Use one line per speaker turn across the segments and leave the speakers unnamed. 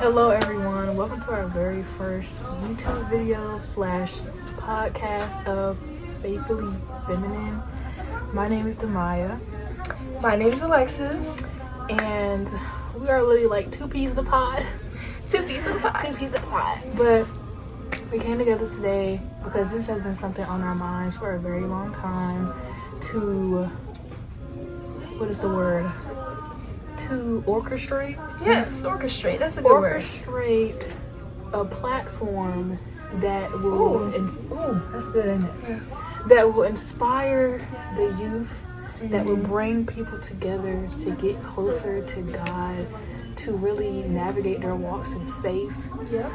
Hello everyone, welcome to our very first YouTube video / podcast of Faithfully Feminine. My name is Demaya.
My name is Alexis.
And we are literally like two peas in the pod.
Two peas in the pod.
But we came together today because this has been something on our minds for a very long time to, to orchestrate?
Yes, orchestrate. That's a good word.
Orchestrate a platform that will... that's good, isn't it?
Yeah.
That will inspire the youth, that will bring people together to get closer to God, to really navigate their walks in faith.
Yep.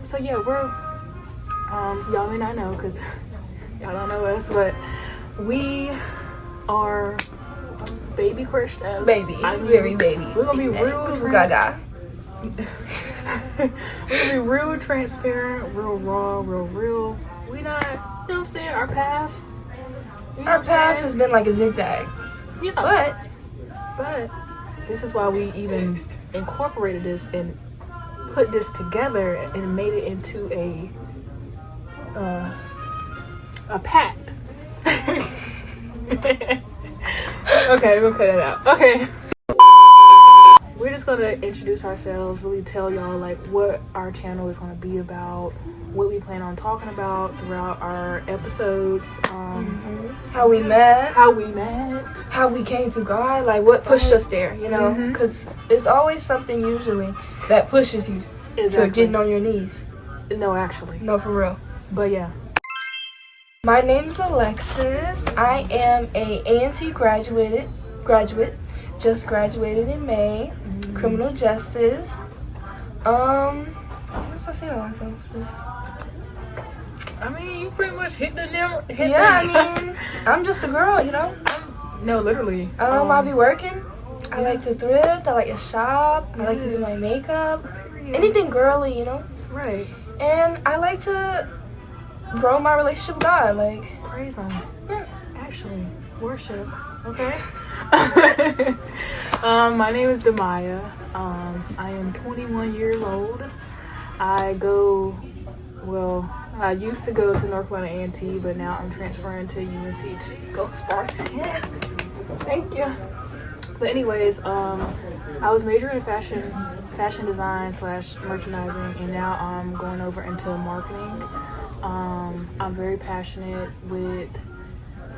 So yeah, we're... y'all may not know because y'all don't know us, but we are... baby Christians.
Very baby.
We're gonna be real We're gonna be real transparent, real raw, real. We not, you know what I'm saying, our path.
Our path has been like a zigzag.
Yeah. But this is why we even incorporated this and put this together and made it into a pact. Okay, we'll cut it out. Okay. We're just gonna introduce ourselves, really tell y'all like what our channel is gonna be about, what we plan on talking about throughout our episodes,
how we met,
how
we came to God, like what pushed us there, you know, because it's always something usually that pushes you to getting on your knees.
No, actually.
No, for real.
But yeah.
My name's Alexis. I am a A&T graduate. Just graduated in May. Criminal justice. What's I say about myself?
I mean, you pretty much hit the nail.
I mean, I'm just a girl, you know.
No, literally.
I be working. I like to thrift. I like to shop. I like to do my makeup. Anything girly, you know.
Right.
And I like to grow my relationship with God, like
praise Him.
Yeah.
Actually, worship. Okay. My name is Demaya. I am 21 years old. I used to go to North Carolina A&T, but now I'm transferring to UNCG. Go Spartans. Thank you. But anyways, I was majoring in fashion design / merchandising, and now I'm going over into marketing. I'm very passionate with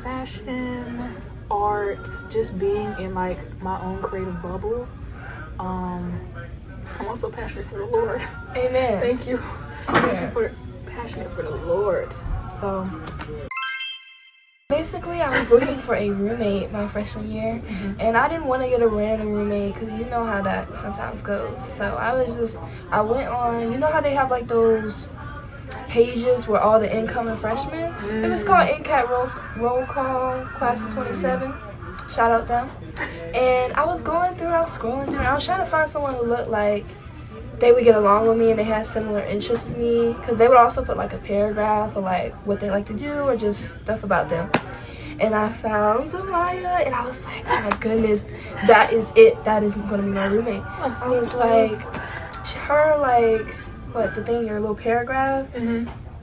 fashion, art, just being in like my own creative bubble. I'm also passionate for the Lord.
Amen.
Thank you. Passionate for the Lord. So basically, I was looking for a roommate my freshman year, and I didn't want to get a random roommate because you know how that sometimes goes. So I went on, you know how they have like those pages where all the incoming freshmen, it was called NCAT roll call class of 27, shout out them. And I was scrolling through, and I was trying to find someone who looked like they would get along with me and they had similar interests as me, because they would also put like a paragraph of like what they like to do or just stuff about them. And I found Zamaya, and I was like, oh my goodness, that is it, that is gonna be my roommate. I was like, her like, your little paragraph,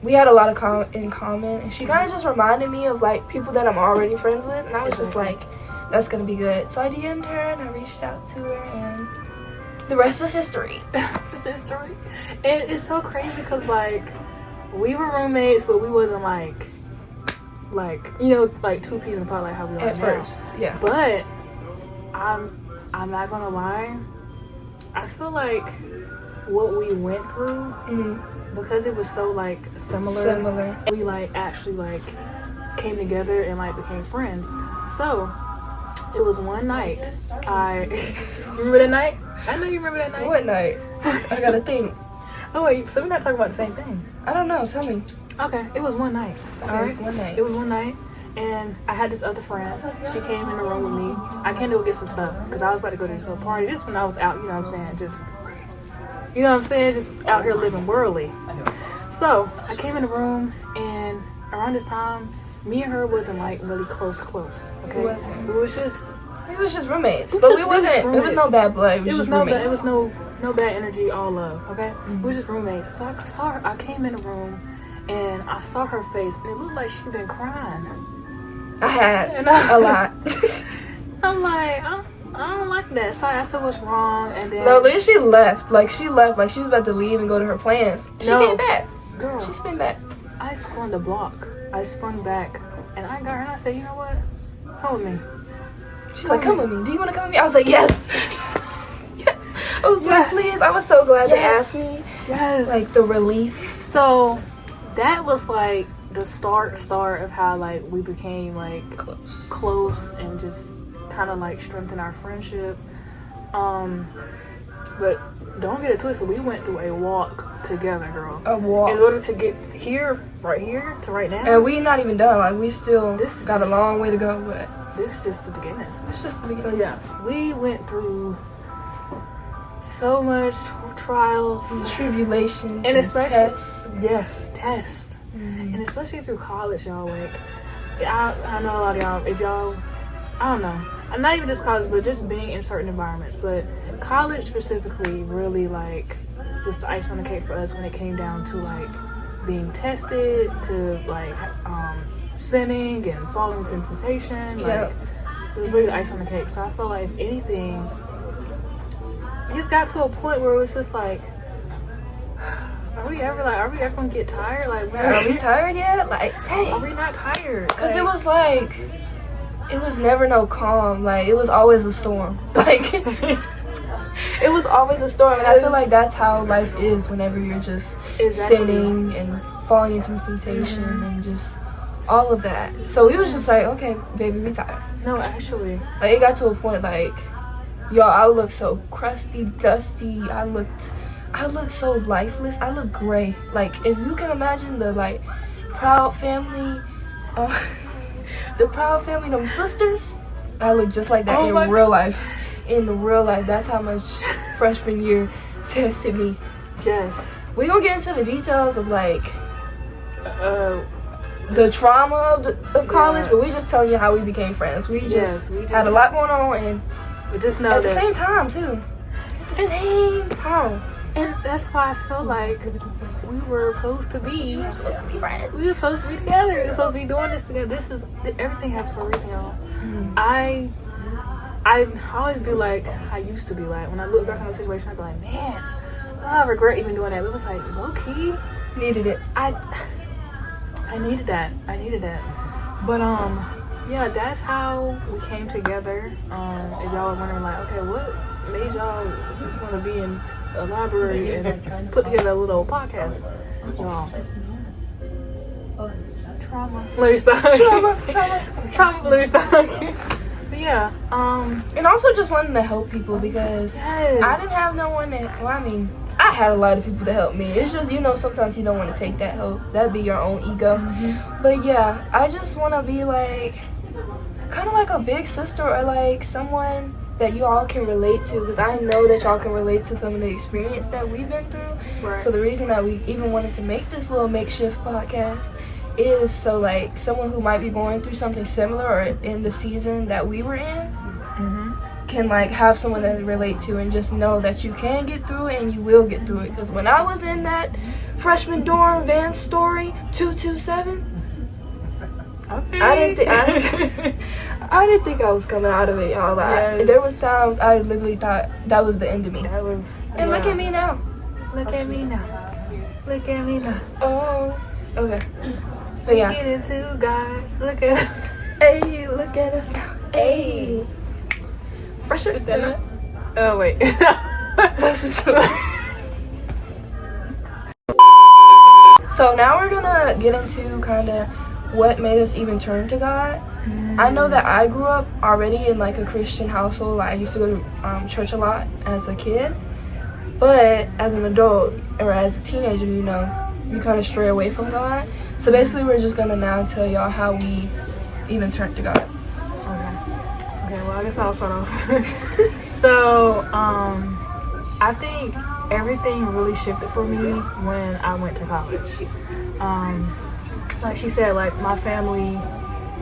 we had a lot in common, and she kind of just reminded me of like people that I'm already friends with, and I was just like, that's gonna be good. So I DM'd her and I reached out to her, and the rest is history. It's history. And it's so crazy because like we were roommates, but we wasn't like you know, like two peas in a pod like how we are
at first. Yeah.
But I'm not gonna lie, I feel like what we went through, because it was so like similar, we like actually like came together and like became friends. So it was one night. You remember that night? I know you remember that night.
What night? I gotta think.
Oh wait, so we're not talking about the same thing.
I don't know, tell me.
Okay, it was one night.
It was one night.
It was one night, and I had this other friend. She came in the room with me. I came to go get some stuff because I was about to go to this little party. This when I was out, you know what I'm saying, just out here living worldly. So I came in the room, and around this time, me and her wasn't like really close. Okay,
it wasn't.
We was just
roommates, but we wasn't. It was no bad blood. It was no
No bad energy, all love, okay? We were just roommates. So I saw her, I came in the room and I saw her face and it looked like she'd been crying.
I had a lot.
I'm like, I don't like that. So I asked her what's wrong, and then...
No, she left. Like, she was about to leave and go to her plans. She came back.
Girl.
She spun back.
I spun the block. I spun back, and I got her, and I said, you know what? Come with me.
She's like, come with me. Do you want to come with me? I was like, yes. Yes. I was like, please. I was so glad they asked me.
Yes.
Like, the relief.
So, that was, like, the start of how, like, we became, like, close and just kind of, like, strengthened our friendship. But don't get it twisted. We went through a walk together, girl.
A walk.
In order to get right here to right now.
And we not even done. Like, we still got a long way to go. But
this is just the beginning.
It's just the beginning.
So, yeah. We went through so much trials.
Tribulations.
And especially...
tests.
Yes, tests. Mm-hmm. And especially through college, y'all. Like, I know a lot of y'all, if y'all... I don't know. I'm not even just college, but just being in certain environments. But college specifically really, like, was the ice on the cake for us when it came down to, like, being tested, to, like, sinning and falling into temptation. Like, it was really the ice on the cake. So I feel like, if anything, it just got to a point where it was just like, are we ever gonna get tired? Like,
are we tired yet? Like, hey.
Are we not tired?
Because it was like... It was never no calm. Like, it was always a storm. Like, it was always a storm. And I feel like that's how life is whenever you're just sinning and falling into temptation and just all of that. So we was just like, okay, baby, we tired.
No, actually.
Like, it got to a point, like, y'all, I looked so crusty, dusty. I looked so lifeless. I looked gray. Like, if you can imagine the, like, Proud Family... the Proud Family, them sisters, I look just like that in real life. In real life, that's how much freshman year tested me.
Yes.
We gonna get into the details of, like, the trauma of college, but we just telling you how we became friends. We just had a lot going on, and
we just know
at the same time too. At the same time.
And that's why I feel like we were supposed to be.
We were supposed to be friends.
We were supposed to be together. We were supposed to be doing this together. Everything happens for a reason, y'all. Mm-hmm. I always be like, I used to be like, when I look back on the situation, I be like, man, I regret even doing that. It was like, low key.
Needed it.
I needed that. But, yeah, that's how we came together. If y'all are wondering, like, okay, what made y'all just want to be in a library and put together a little podcast? Trauma. Let me stop. Trauma. Let me stop. But yeah.
And also just wanting to help people because I didn't have no one that. Well, I mean, I had a lot of people to help me. It's just, sometimes you don't want to take that help. That'd be your own ego. Mm-hmm. But yeah, I just want to be like, kind of like a big sister or like someone that you all can relate to, because I know that y'all can relate to some of the experience that we've been through. Right. So the reason that we even wanted to make this little makeshift podcast is so, like, someone who might be going through something similar or in the season that we were in can, like, have someone to relate to and just know that you can get through it and you will get through it. Because when I was in that freshman dorm, Van Story 227, I didn't think I was coming out of it, y'all. Like, there was times I literally thought that was the end of me. And look at me now.
Look at me now.
Oh, okay. But yeah.
Get into God. Look at us.
Hey, look at us now. Hey. Fresher.
Oh, wait.
So now we're gonna get into kind of what made us even turn to God. I know that I grew up already in, like, a Christian household. Like, I used to go to church a lot as a kid. But as an adult or as a teenager, you kind of stray away from God. So basically, we're just gonna now tell y'all how we even turned to God.
Okay, well, I guess I'll start off. So, I think everything really shifted for me when I went to college. Like she said, like, my family,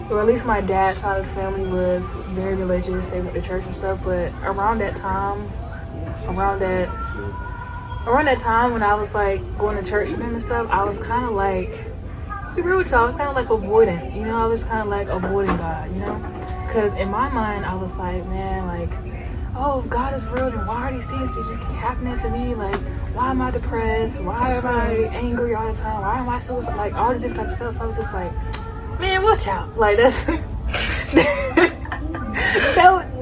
or at least my dad's side of the family, was very religious. They went to church and stuff, but around that time, around that around that time when I was like going to church with him and stuff, I was kind of like, to be real with y'all, I was kind of like avoidant, you know, I was kind of like avoiding God, you know, because in my mind, I was like, man, like, oh, if God is real, then why are these things that just keep happening to me? Like, why am I depressed? Why am I angry all the time? Why am I so, like, all the different types of stuff? So I was just like, man, watch out. Like, that's,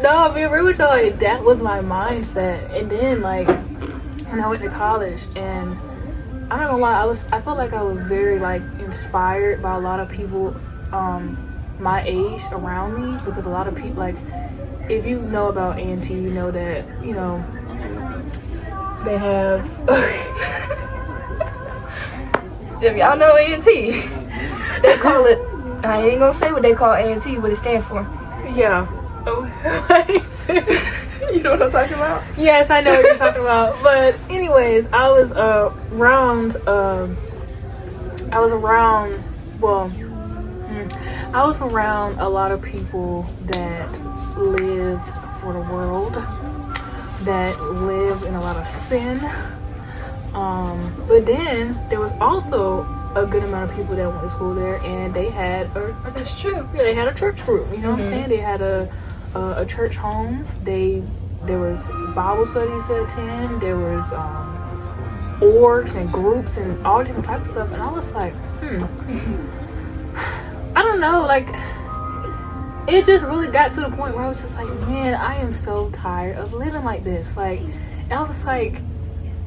no, being real with y'all, like, that was my mindset. And then, like, when I went to college, and I'm not gonna lie, I felt like I was very, like, inspired by a lot of people my age around me, because a lot of people, like, if you know about A&T, you know that, you know, they have
If y'all know A&T, they call it, I ain't gonna say what they call A&T, what it stands for.
yeah.
You know what I'm talking about?
Yes, I know what you're talking about. But anyways, I was around a lot of people that lived for the world, that lived in a lot of sin. But then there was also a good amount of people that went to school there, and they had
That's true.
yeah, they had a church group. You know what I'm saying? They had a church home. There was Bible studies to attend. There was orgs and groups and all different types of stuff. And I was like, I don't know, like, it just really got to the point where I was just like, man, I am so tired of living like this. Like, and I was like,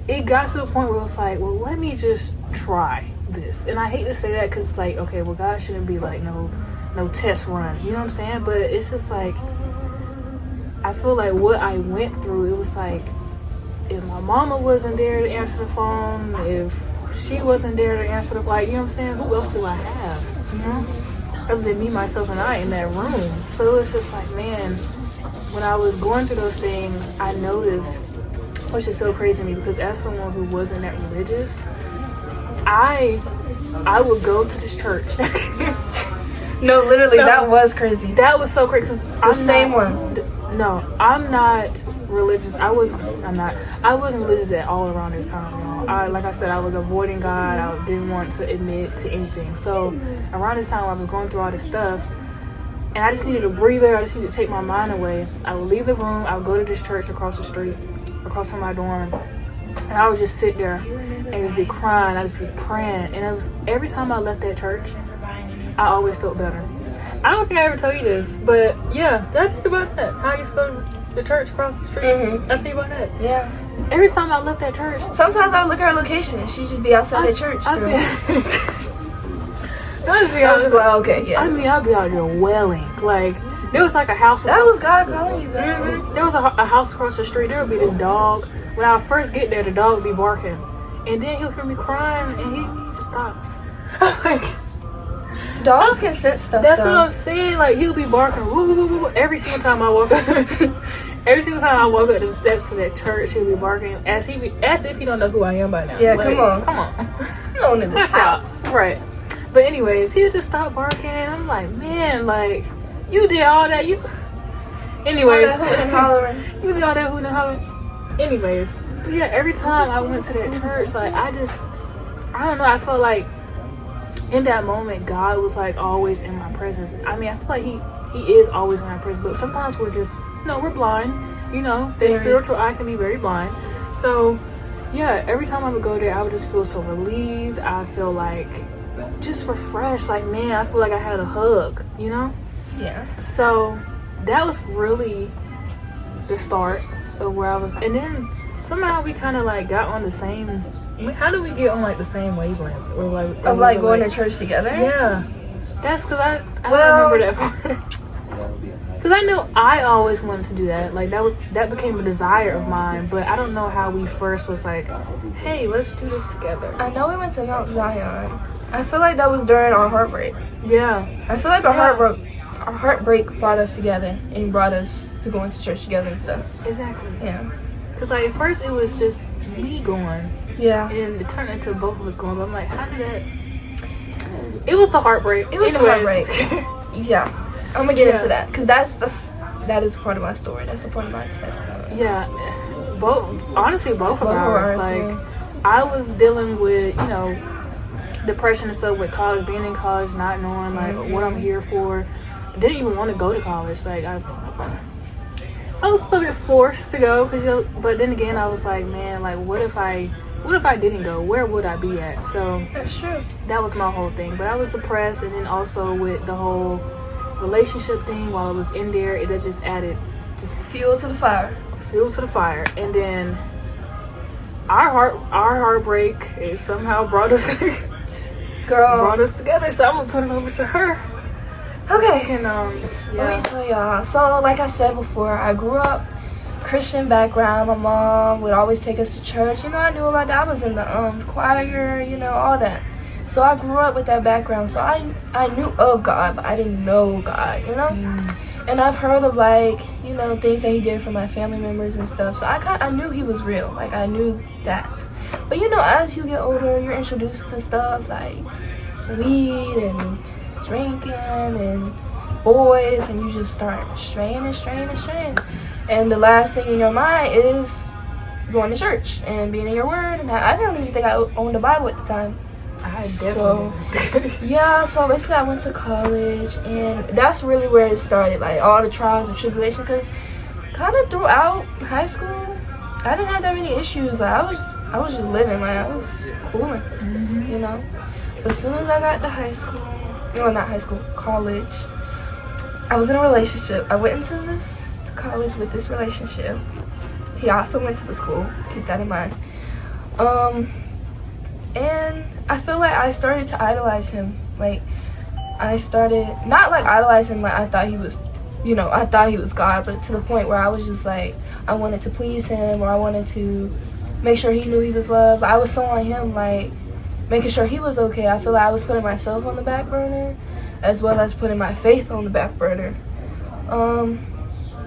it got to the point where it was like, well, let me just try this. And I hate to say that because it's like, okay, well, God shouldn't be like no test run. You know what I'm saying? But it's just like, I feel like what I went through, it was like, if my mama wasn't there to answer the phone, if she wasn't there to answer the, like, you know what I'm saying? Who else do I have? You know? Other than me, myself, and I in that room. So it's just like, man, when I was going through those things, I noticed, which is so crazy to me, because as someone who wasn't that religious, I would go to this church.
No, literally, that was crazy.
That was so crazy.
The same one.
No, I'm not religious. I wasn't religious at all around this time, y'all. Like I said, I was avoiding God. I didn't want to admit to anything. So around this time, I was going through all this stuff, and I just needed a breather. I just needed to take my mind away. I would leave the room. I would go to this church across the street, across from my dorm, and I would just sit there and just be crying. I'd just be praying, and it was every time I left that church, I always felt better. I don't think I ever told you this, but yeah, that's it about that. How I used to go to the church across the street. That's me about that.
Yeah.
Every time I left that church,
Sometimes I would look at her location and she'd just be outside the church.
I
girl.
was
just like, okay, yeah.
I mean, I'd be out there wailing. Like, there was like a house.
That was God calling you, girl.
Mm-hmm. There was a house across the street. There would be this dog. When I first get there, the dog would be barking, and then he'll hear me crying, and he just stops. Like,
Dogs can sense stuff.
that's
though.
what I'm saying. Like, he'll be barking woo, woo, woo, woo, every single time I walk up. Every single time I walk up the steps to that church, he'll be barking as if he don't know who I am by now.
Yeah,
like,
come on.
You
No one in this house.
Right. But anyways, he'll just stop barking. I'm like, man, like, you did all that. Anyways,
All that hooting and hollering.
you did all that hooting and hollering. Anyways, but yeah, every time I went to that church, like, I don't know, I felt like in that moment, God was like always in my presence. I mean, I feel like he is always in my presence, but sometimes we're just, we're blind. That spiritual eye can be very blind. So yeah, every time I would go there, I would just feel so relieved. I feel like just refreshed. Like, man, I feel like I had a hug,
Yeah.
So that was really the start of where I was. And then somehow we kind of like got on the same. How did we get on like the same wavelength? Or like
Going to church together?
Yeah, that's because I don't remember that part. Because I know I always wanted to do that. Like, that became a desire of mine. But I don't know how we first was like, hey, let's do this together.
I know we went to Mount Zion. I feel like that was during our heartbreak.
Yeah.
I feel like our heartbreak brought us together and brought us to going to church together and stuff.
Exactly.
Yeah.
Because like at first it was just me going.
Yeah.
And it turned into both of us going. But I'm like, how did that? It was the heartbreak.
It was the heartbreak. Yeah. I'm gonna get into that because that is part of my story. That's the part of my testimony.
Yeah, both of ours. Like,
yeah.
I was dealing with, depression and stuff with college, being in college, not knowing like what I'm here for. I didn't even want to go to college. Like I was a little bit forced to go, but then again, I was like, man, like what if I didn't go? Where would I be at? So
That's true.
that was my whole thing. But I was depressed, and then also with the whole relationship thing while I was in there, that just added
Fuel to the fire.
fuel to the fire. And then our heartbreak, it somehow brought us together. So I'm gonna put it over to her.
Okay.
She can,
Let me tell y'all. So, like I said before, I grew up Christian background. My mom would always take us to church. I knew about that. I was in the choir, all that. So I grew up with that background. So I knew of God, but I didn't know God, And I've heard of things that he did for my family members and stuff. So I knew he was real. Like I knew that. But as you get older, you're introduced to stuff like weed and drinking and boys, and you just start straying. And the last thing in your mind is going to church and being in your word. And I didn't even think I owned a Bible at the time.
I definitely
So basically I went to college, and that's really where it started, like all the trials and tribulations, because kind of throughout high school I didn't have that many issues. Like I was just living, like I was cooling, But as soon as I got to college, I was in a relationship. I went into this college with this relationship. He also went to the school, keep that in mind. And I feel like I started to idolize him. Like, I started, not like idolize him like I thought he was, I thought he was God, but to the point where I was just like, I wanted to please him, or I wanted to make sure he knew he was loved. I was so on him, like, making sure he was okay. I feel like I was putting myself on the back burner, as well as putting my faith on the back burner. And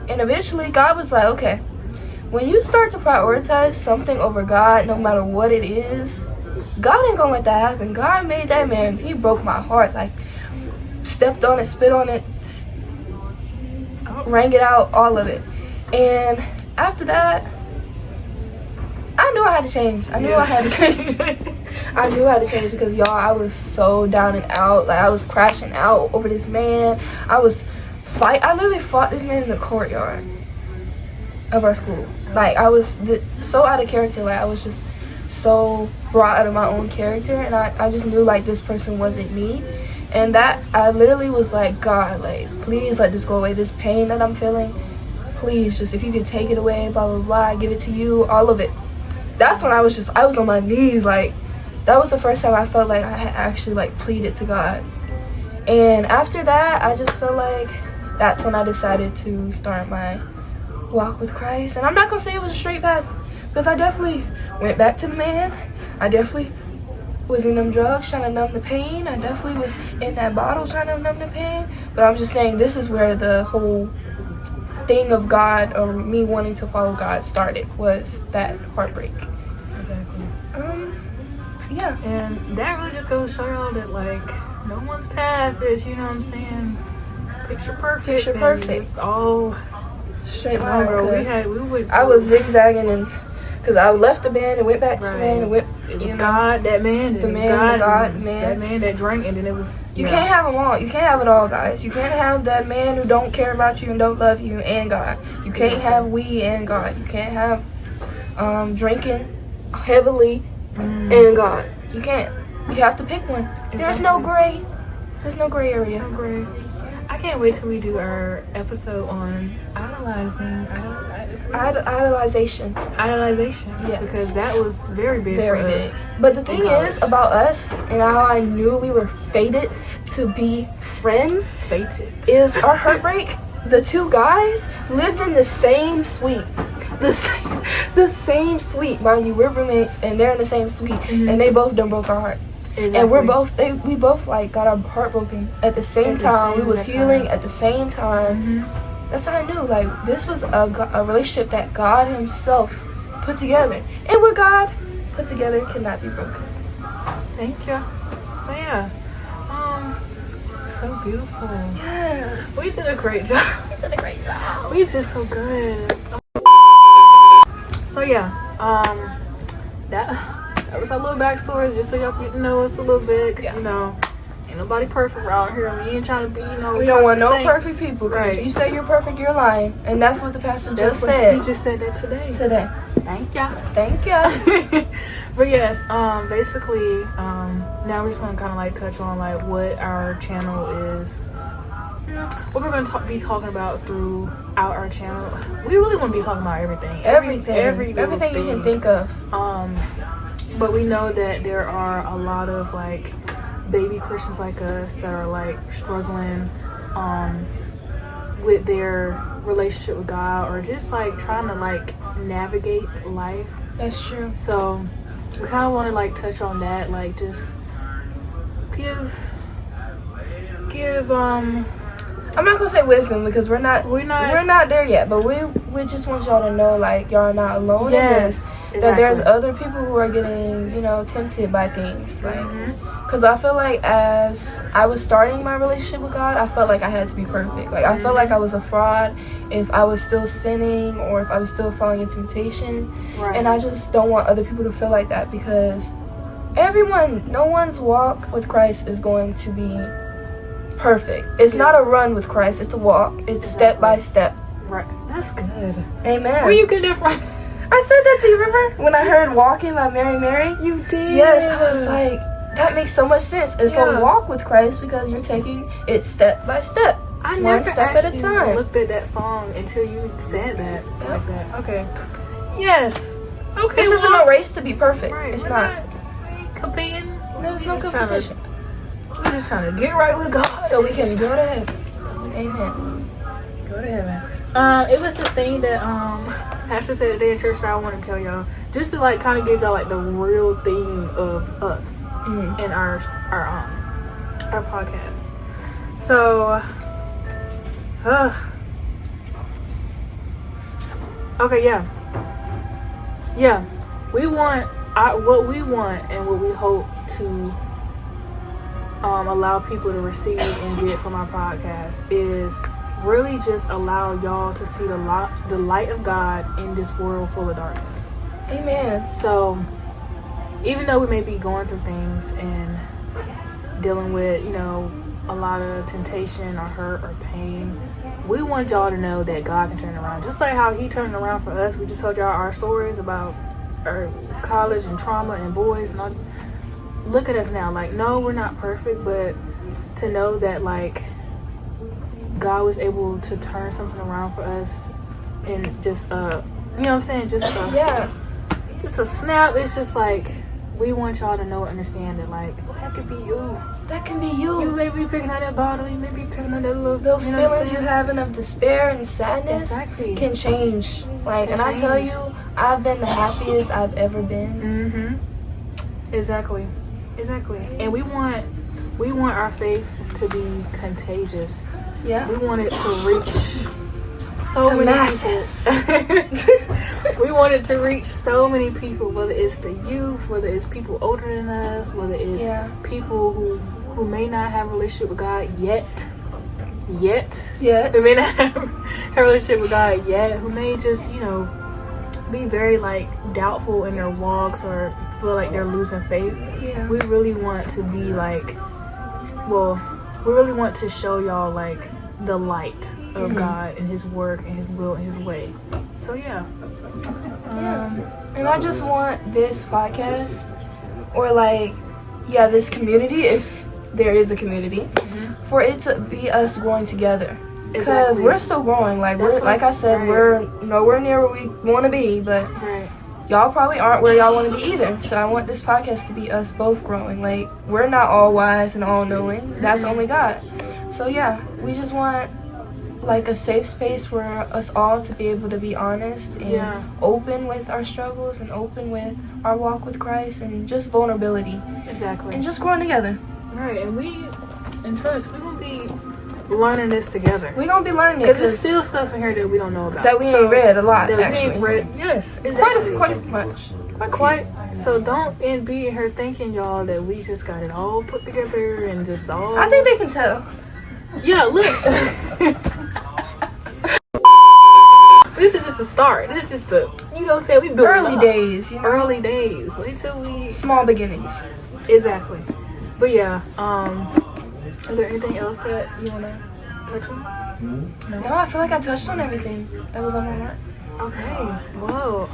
eventually, God was like, okay, when you start to prioritize something over God, no matter what it is, God ain't gonna let that happen. God made that man. He broke my heart. Like, stepped on it, spit on it, rang it out, all of it. And after that, I knew I had to change. I knew I had to change because, y'all, I was so down and out. Like, I was crashing out over this man. I literally fought this man in the courtyard of our school. Like, I was so out of character. Like, I was just so brought out of my own character, and I just knew like this person wasn't me. And that I literally was like, God, like, please let this go away. This pain that I'm feeling, please, just if you could take it away, blah blah blah, I give it to you, all of it. That's when I was on my knees. Like, that was the first time I felt like I had actually like pleaded to God. And after that, I just felt like that's when I decided to start my walk with Christ. And I'm not gonna say it was a straight path, because I definitely went back to the man. I definitely was in them drugs trying to numb the pain. I definitely was in that bottle trying to numb the pain. But I'm just saying, this is where the whole thing of God, or me wanting to follow God, started, was that heartbreak.
Exactly.
Yeah.
And that really just goes to show y'all that, like, no one's path is, you know what I'm saying, picture perfect.
Picture perfect.
It's all
straight line.
I
was zigzagging, and because I left the band and went back to the band and went.
It was God, that man,
the man, God, man,
that man that drank, and then it was.
You can't have them all. You can't have it all, guys. You can't have that man who don't care about you and don't love you and God. You can't have weed and God. You can't have drinking heavily and God. You can't. You have to pick one. Exactly. There's no gray. There's no gray area.
So gray. I can't wait till we do our episode on idolization.
Yes.
Because that was very big for us.
But the thing is about us, and how I knew we were fated to be friends, is our heartbreak. The two guys lived in the same suite. The same suite. Mind you, we're roommates, and they're in the same suite, and they both done broke our heart. Exactly. And we both like got our heart broken at the same time. We was healing at the same time. That's how I knew, like, this was a relationship that God himself put together. And what God put together cannot be broken.
Thank you. But yeah, so beautiful.
Yes.
We did a great job. We did so good. So yeah, that that was our little backstory, just so y'all get to know us a little bit. Cause,
Yeah.
you know, ain't nobody perfect around here. We ain't trying to be, you know,
We don't want no
saints.
perfect people. 'Cause
Right.
if you say you're perfect, you're lying. And that's what the pastor
That's
just
what
said
He just said that today. Thank ya.
Thank you.
But yes, basically, now we're just gonna kind of like touch on like what our channel is, what we're gonna be talking about throughout our channel. We really want to be talking about everything,
Everything
little
you can
thing.
think of.
But we know that there are a lot of like baby Christians like us that are like struggling with their relationship with God, or just like trying to like navigate life.
That's true.
So we kind of want to like touch on that, like just give
I'm not gonna say wisdom because we're not there yet, but we just want y'all to know like y'all are not alone in this.
yes,
That there's other people who are getting, you know, tempted by things. Like, because I feel like as I was starting my relationship with God, I felt like I had to be perfect. Like, I felt like I was a fraud if I was still sinning or if I was still falling into temptation.
right.
And I just don't want other people to feel like that because no one's walk with Christ is going to be perfect. It's not a run with Christ, it's a walk. It's step by step.
Right. That's good.
Amen.
Where you get that from?
I said that to you, remember? When I heard Walking by Mary Mary?
You did.
Yes, I was like, that makes so much sense. It's
Yeah.
a walk with Christ because you're taking it step by step.
I
one
never
step at a
actually
time.
looked at that song until you said that like that. Okay. Yes. Okay.
This isn't a race to be perfect.
Right.
It's
we're
not.
we ain't competing.
There's no
We're just trying to-
competition.
We're just trying to get right with God.
So we can go to heaven. Amen.
Go to heaven. It was this thing that Pastor said today in church that I want to tell y'all, just to like kind of give y'all like the real theme of us and our podcast. So, okay, yeah. We want what we want and what we hope to allow people to receive and get from our podcast is really just allow y'all to see the light of God in this world full of darkness.
Amen.
So even though we may be going through things and dealing with, you know, a lot of temptation or hurt or pain, we want y'all to know that God can turn it around. Just like how he turned it around for us. We just told y'all our stories about our college and trauma and boys and all this. Look at us now. Like, no, we're not perfect, but to know that, like, God was able to turn something around for us and just, you know what I'm saying? Just a snap. It's just like, we want y'all to know and understand that, like, that could be you.
That can be you.
You may be picking out that bottle. You may be picking out that little...
Those
you know what I'm
feelings you
saying?
having of despair and sadness
Exactly.
can change. Like,
Can
and I tell
change.
you, I've been the happiest I've ever been.
Mm-hmm. Exactly. And we want our faith to be contagious.
Yeah.
We want it to reach so
The
many
masses.
people. We want it to reach so many people, whether it's the youth, whether it's people older than us, whether it's people who may not have a relationship with God yet. They may not have a relationship with God yet, who may just, you know, be very like doubtful in their walks or feel like they're losing faith.
Yeah.
We really want to be like, we really want to show y'all like the light of God and his work and his will and his way. So yeah.
And I just want this podcast or like this community, if there is a community, for it to be us growing together. Because
Exactly.
we're still growing. Like
That's
we're, like I said,
right.
we're nowhere near where we want to be, but
Right.
y'all probably aren't where y'all want to be either. So I want this podcast to be us both growing. Like, we're not all wise and all knowing. That's only God. So yeah, we just want like a safe space for us all to be able to be honest and open with our struggles and open with our walk with Christ and just vulnerability
Exactly.
and just growing together.
Right. And trust, we're gonna be learning this together.
We're gonna be learning it
Because there's still stuff in here that we don't know about.
that we ain't read a lot
that we
actually.
ain't read. Yes, exactly.
Quite much.
Quite. So don't be in here thinking, y'all, that we just got it all put together and just all.
I think they can tell.
Yeah, look. This is just a a start. This is just a, you know what I'm saying? We built
Early days, you know.
Early days. Wait till we.
Small beginnings.
Exactly. But yeah, is there anything else that you want to touch on?
No, I feel like I touched on everything that was on my heart.
Okay. Well,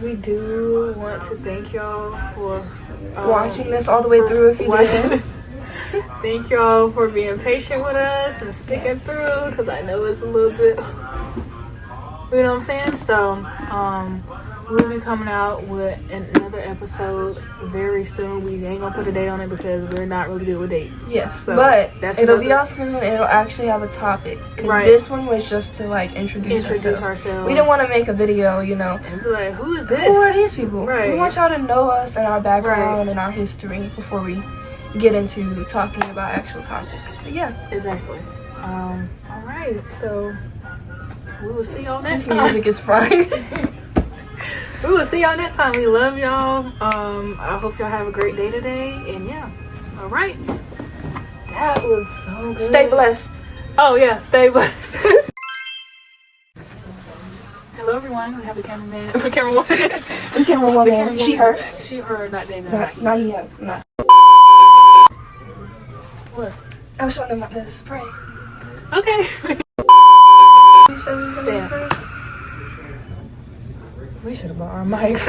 we do want to thank y'all for
Watching this all the way through if you
watching
did.
this. Thank y'all for being patient with us and sticking through, because I know it's a little bit, you know what I'm saying? So, we'll be coming out with another episode very soon. We ain't gonna put a date on it because we're not really good with dates.
Yes,
So
but it'll be
another-
out soon and it'll actually have a topic. Because
Right.
this one was just to like introduce ourselves. We didn't want to make a video, you know.
And be like, who is this?
Who are these people?
Right.
We want y'all to know us and our background and our history before we get into talking about actual topics. But yeah,
Exactly. All right. So we will see y'all next
this
time.
music is fine.
We will see y'all next time. We love y'all. I hope y'all have a great day today. And yeah. All right. That was so good.
Stay blessed.
Oh yeah, stay blessed. Hello everyone. We have the cameraman. The camerawoman.
The camera woman. She her.
She her, not David.
Not yet. Not.
What?
I was showing them about this. Pray.
Okay.
We said we were
Stamp.
gonna first.
We should have bought our mics.